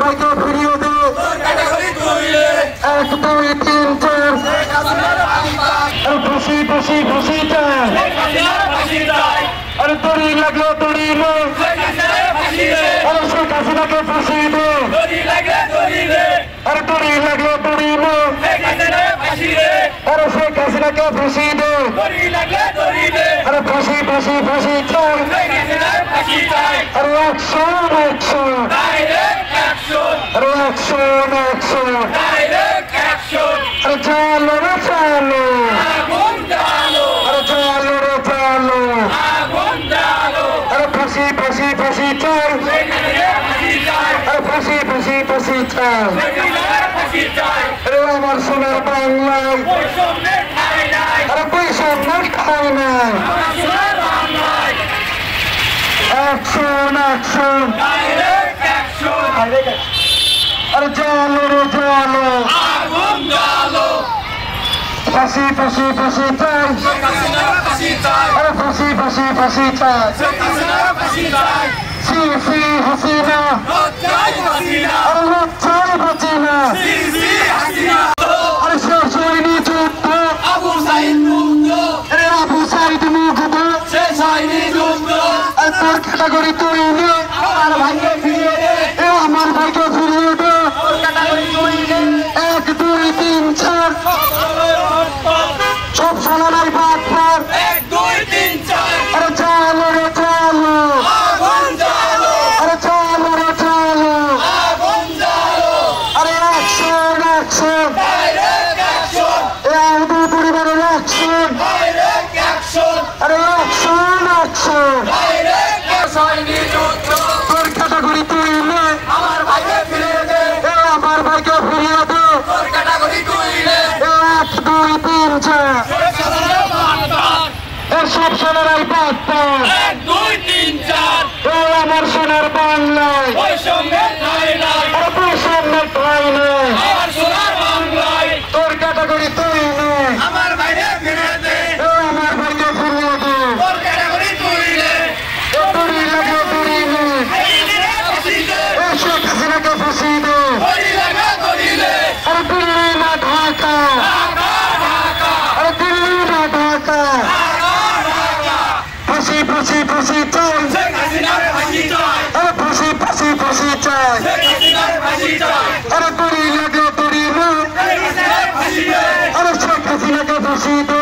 ভাইকে ফিরিয়ে দে। 1 2 3 4 ফাঁসি ফাঁসি ফাঁসি চাই। আরে দড়ি লাগলো দড়ি নে। আরে শেখ হাসিনাকে ফাঁসি দে। আরে দড়ি লাগলো দড়ি নে। আরে শেখ হাসিনাকে ফাঁসি দে। আরে ফাঁসি ফাঁসি ফাঁসি চাই। আরে অ্যাকশন অ্যাকশন। আরে অ্যাকশন অ্যাকশন। আরে চালো রে চালো। আরে চালো রে চালো। আরে ফাঁসি ফাঁসি ফাঁসি চাই। আরে ফাঁসি ফাঁসি ফাঁসি চাই। আরে আমার সোনার বাংলায় আরে বৈষম্য খায় নাই। Action action. আরে জালো রে জালো। ফাঁসি ফাঁসি ফাঁসি চাই। আরে ফাঁসি ফাঁসি ফাঁসি চাই। সি সি হাসিনা। আরে লজ্জায় বাঁচি না। আরে শেষ হয়নি যুদ্ধ। আরে আবু সাইদ মুগ্ধ। আর তোর ক্যাটাগরি তৈরি। আমার ভাইকে ফিরিয়ে দে। 1 2 3 4 সব সালানাই বাদ পর। 1 2 3 4 আরে চালো রে চালো। আরে চালো রে চালো। আরে অ্যাকশন অ্যাকশন। আউদু পরিবারের অ্যাকশন। আরে অ্যাকশন অ্যাকশন। তোর ক্যাটাগরি তুই নে। আমার ভাইকে ফিরিয়ে দে। 1 2 3 4 সব সোনারাই বাদ পর। 1 2 3 4 আমার সোনার বাংলায় বৈষম্যের ঠাঁই নাই। আরে বৈষম্যের ঠাঁই নাই। আমার সোনার বাংলায় তোর ক্যাটাগরি তুই নে। আমার ভাইকে ফিরিয়ে দে। আমার ভাইকে ফিরিয়ে দে। তোর ক্যাটাগরি তুই নে। দড়ি লাগে দড়ি নে। শেখ হাসিনাকে ফাঁসি দে। আরে দিল্লি না ঢাকা। আরে দিল্লি না ঢাকা। ফাঁসি ফাঁসি ফাঁসি চাই। আরে ফাঁসি ফাঁসি ফাঁসি চাই। আরে দড়ি লাগে দড়ি নে। আরে শেখ হাসিনাকে ফাঁসি দে।